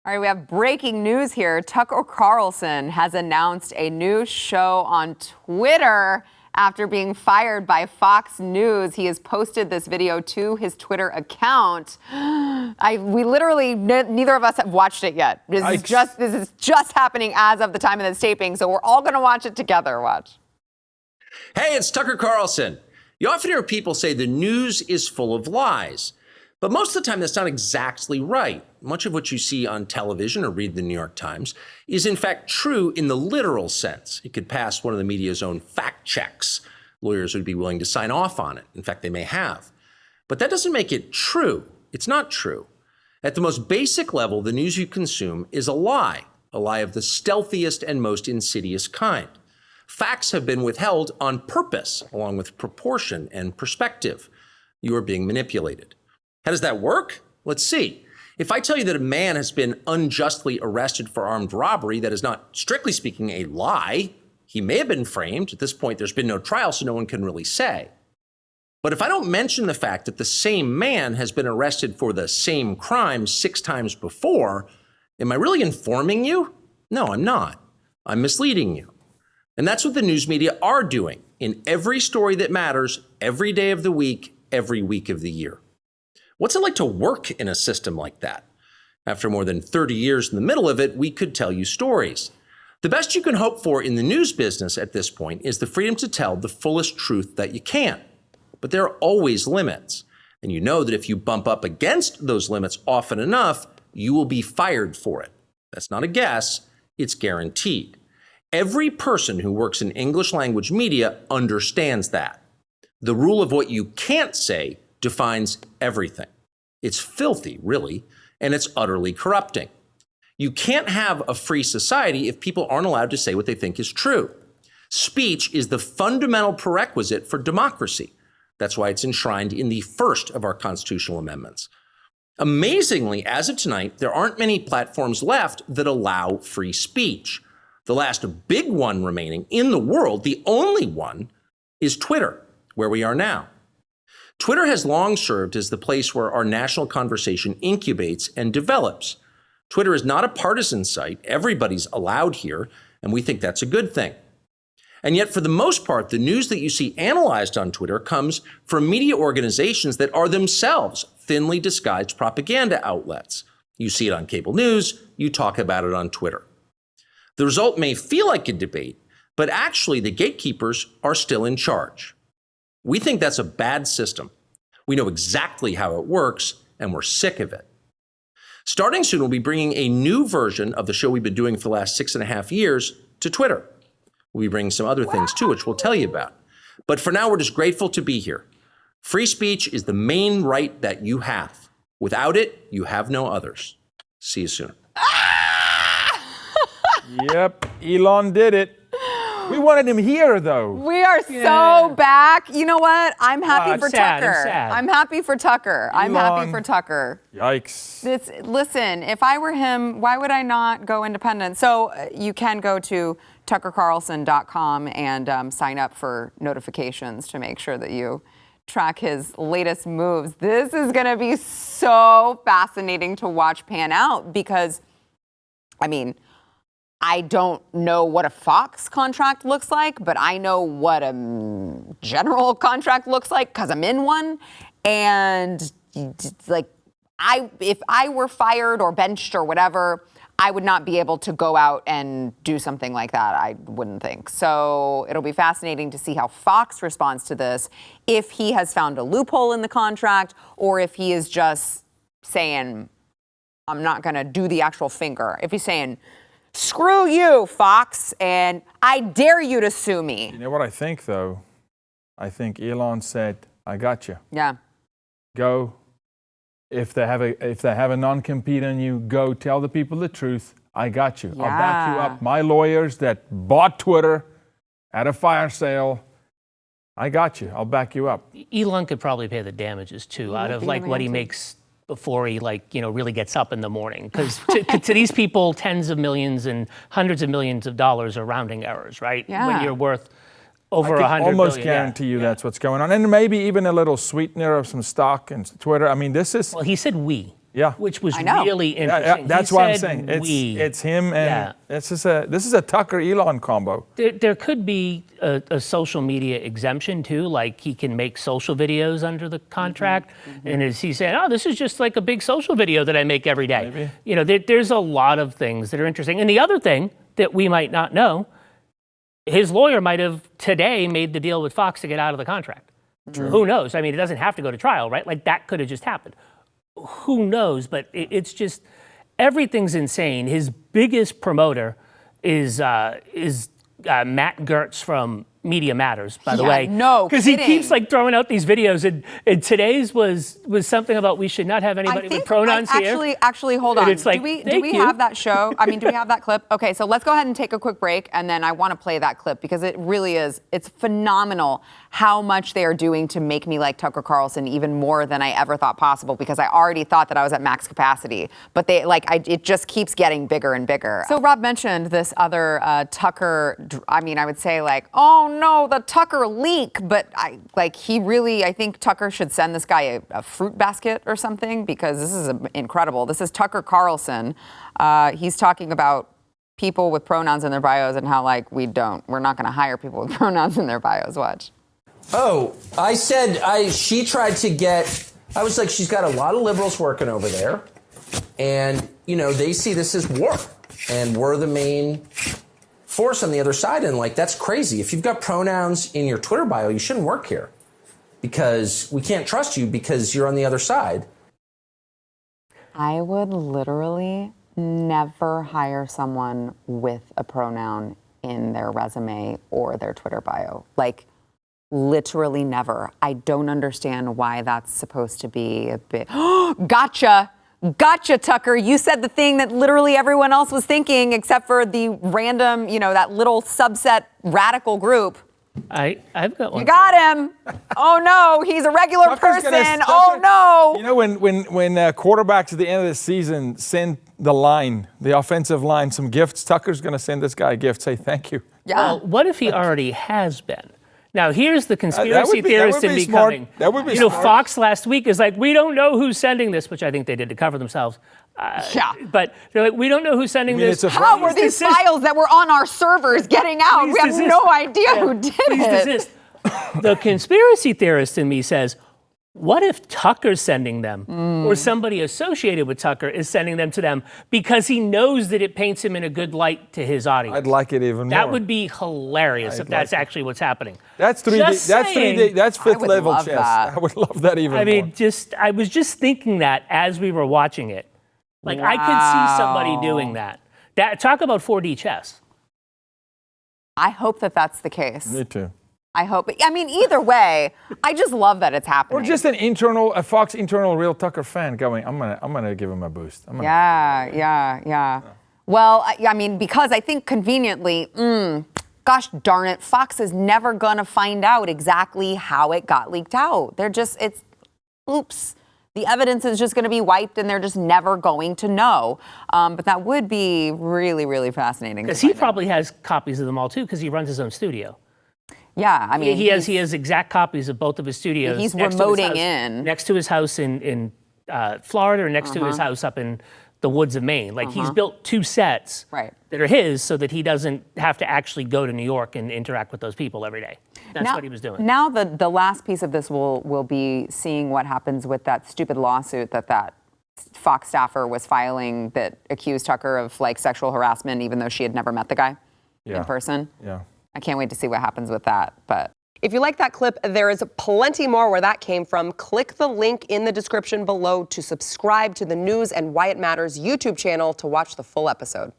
All right, we have breaking news here. Tucker Carlson has announced a new show on Twitter after being fired by Fox News. He has posted this video to his Twitter account. We literally, neither of us have watched it yet. This is just happening as of the time of this taping, so we're all going to watch it together. Watch. Hey, it's Tucker Carlson. You often hear people say the news is full of lies. But most of the time, that's not exactly right. Much of what you see on television or read the New York Times is in fact true in the literal sense. It could pass one of the media's own fact checks. Lawyers would be willing to sign off on it. In fact, they may have. But that doesn't make it true. It's not true. At the most basic level, the news you consume is a lie of the stealthiest and most insidious kind. Facts have been withheld on purpose, along with proportion and perspective. You are being manipulated. How does that work? Let's see. If I tell you that a man has been unjustly arrested for armed robbery, that is not, strictly speaking, a lie. He may have been framed. At this point, there's been no trial, so no one can really say. But if I don't mention the fact that the same man has been arrested for the same crime 6 times before, am I really informing you? No, I'm not. I'm misleading you. And that's what the news media are doing in every story that matters, every day of the week, every week of the year. What's it like to work in a system like that? After more than 30 years in the middle of it, we could tell you stories. The best you can hope for in the news business at this point is the freedom to tell the fullest truth that you can. But there are always limits. And you know that if you bump up against those limits often enough, you will be fired for it. That's not a guess, it's guaranteed. Every person who works in English language media understands that. The rule of what you can't say defines everything. It's filthy, really, and it's utterly corrupting. You can't have a free society if people aren't allowed to say what they think is true. Speech is the fundamental prerequisite for democracy. That's why it's enshrined in the first of our constitutional amendments. Amazingly, as of tonight, there aren't many platforms left that allow free speech. The last big one remaining in the world, the only one, is Twitter, where we are now. Twitter has long served as the place where our national conversation incubates and develops. Twitter is not a partisan site. Everybody's allowed here, and we think that's a good thing. And yet, for the most part, the news that you see analyzed on Twitter comes from media organizations that are themselves thinly disguised propaganda outlets. You see it on cable news, you talk about it on Twitter. The result may feel like a debate, but actually the gatekeepers are still in charge. We think that's a bad system. We know exactly how it works, and we're sick of it. Starting soon, we'll be bringing a new version of the show we've been doing for the last 6.5 years to Twitter. We'll be bringing some other things too, which we'll tell you about. But for now, we're just grateful to be here. Free speech is the main right that you have. Without it, you have no others. See you soon. Yep, Elon did it. We wanted him here, though. We are so back. You know what? I'm happy for Tucker. I'm happy for Tucker. I'm happy for Tucker. Yikes. Listen, if I were him, why would I not go independent? So you can go to tuckercarlson.com and sign up for notifications to make sure that you track his latest moves. This is going to be so fascinating to watch pan out because, I mean, I don't know what a Fox contract looks like, but I know what a general contract looks like because I'm in one. And like, if I were fired or benched or whatever, I would not be able to go out and do something like that, I wouldn't think. So it'll be fascinating to see how Fox responds to this, if he has found a loophole in the contract or if he is just saying, I'm not going to do the actual finger. If he's saying, screw you, Fox, and I dare you to sue me. You know what I think, though? I think Elon said, I got you. Yeah. Go. If they have a non-compete on you, go tell the people the truth. I got you. Yeah. I'll back you up. My lawyers that bought Twitter at a fire sale, I got you. I'll back you up. Elon could probably pay the damages, too, out of like what he makes before he really gets up in the morning. Because to these people, tens of millions and hundreds of millions of dollars are rounding errors, right? Yeah. When you're worth over 100 billion. I can almost guarantee you that's what's going on. And maybe even a little sweetener of some stock and Twitter. I mean, this is... Well, he said we. Yeah. which was I know. really interesting. That's He what I'm said saying. we. It's him and Yeah. this is a Tucker Elon combo. There could be a social media exemption too, like he can make social videos under the contract. And is he saying, oh, this is just like a big social video that I make every day? Maybe. You know, there's a lot of things that are interesting. And the other thing that we might not know, his lawyer might have today made the deal with Fox to get out of the contract. Who knows? I mean, it doesn't have to go to trial, right? Like that could have just happened. Who knows? But it's just, everything's insane. His biggest promoter is Matt Gertz from Media Matters, by the way. No because he kidding. keeps like throwing out these videos, and today's was something about we should not have anybody with pronouns here. Actually, hold on. And it's like, do we thank you. have that show? I mean, do we have that clip? Okay, so let's go ahead and take a quick break, and then I want to play that clip because it really is. It's phenomenal how much they are doing to make me like Tucker Carlson even more than I ever thought possible, because I already thought that I was at max capacity, but it just keeps getting bigger and bigger. So Rob mentioned this other Tucker. I mean, I would say like, oh no, the Tucker leak, but I think Tucker should send this guy a fruit basket or something, because this is incredible. This is Tucker Carlson. He's talking about people with pronouns in their bios and how like we're not going to hire people with pronouns in their bios. Watch. Oh, I said she tried to get, I was like, she's got a lot of liberals working over there. And, you know, they see this as war. And we're the main force on the other side. And like, that's crazy. If you've got pronouns in your Twitter bio, you shouldn't work here. Because we can't trust you because you're on the other side. I would literally never hire someone with a pronoun in their resume or their Twitter bio. Like, literally never. I don't understand why that's supposed to be a bit. Gotcha, Tucker. You said the thing that literally everyone else was thinking, except for the random, that little subset radical group. I've got one. You got him. Oh no, he's a regular person. Oh no. You know, when quarterbacks at the end of the season send the offensive line, some gifts, Tucker's going to send this guy a gift, say thank you. Yeah. Well, what if he already has been? Now, here's the conspiracy theorist in me smart. coming. That would be smart. Fox last week is like, we don't know who's sending this, which I think they did to cover themselves. Yeah. But they're like, we don't know who's sending this. How were these files that were on our servers getting out? Please We have desist. no idea who did Please it. desist. The conspiracy theorist in me says, what if Tucker's sending them, or somebody associated with Tucker is sending them to them because he knows that it paints him in a good light to his audience? I'd like it even more. That would be hilarious if that's actually what's happening. That's 3D. Just That's saying. 3D. That's fifth would level love chess. that. I would love that even more. I mean, I was just thinking that as we were watching it. Like, I could see somebody doing that. Talk about 4D chess. I hope that that's the case. Me too. I hope. I mean, either way, I just love that it's happening. Or just a Fox internal real Tucker fan going, I'm gonna give him a boost. Yeah. Well, I mean, because I think conveniently, gosh darn it, Fox is never gonna find out exactly how it got leaked out. Oops. The evidence is just going to be wiped, and they're just never going to know. But that would be really, really fascinating. Because he probably has copies of them all too, because he runs his own studio. Yeah, I mean, he has exact copies of both of his studios. He's next to his remoting house- in. next to his house in Florida, or next to his house up in the woods of Maine. Like, he's built two sets that are his, so that he doesn't have to actually go to New York and interact with those people every day. That's what he was doing. Now the last piece of this will be seeing what happens with that stupid lawsuit that Fox staffer was filing that accused Tucker of like sexual harassment, even though she had never met the guy in person. Yeah. I can't wait to see what happens with that. But if you like that clip, there is plenty more where that came from. Click the link in the description below to subscribe to the News and Why It Matters YouTube channel to watch the full episode.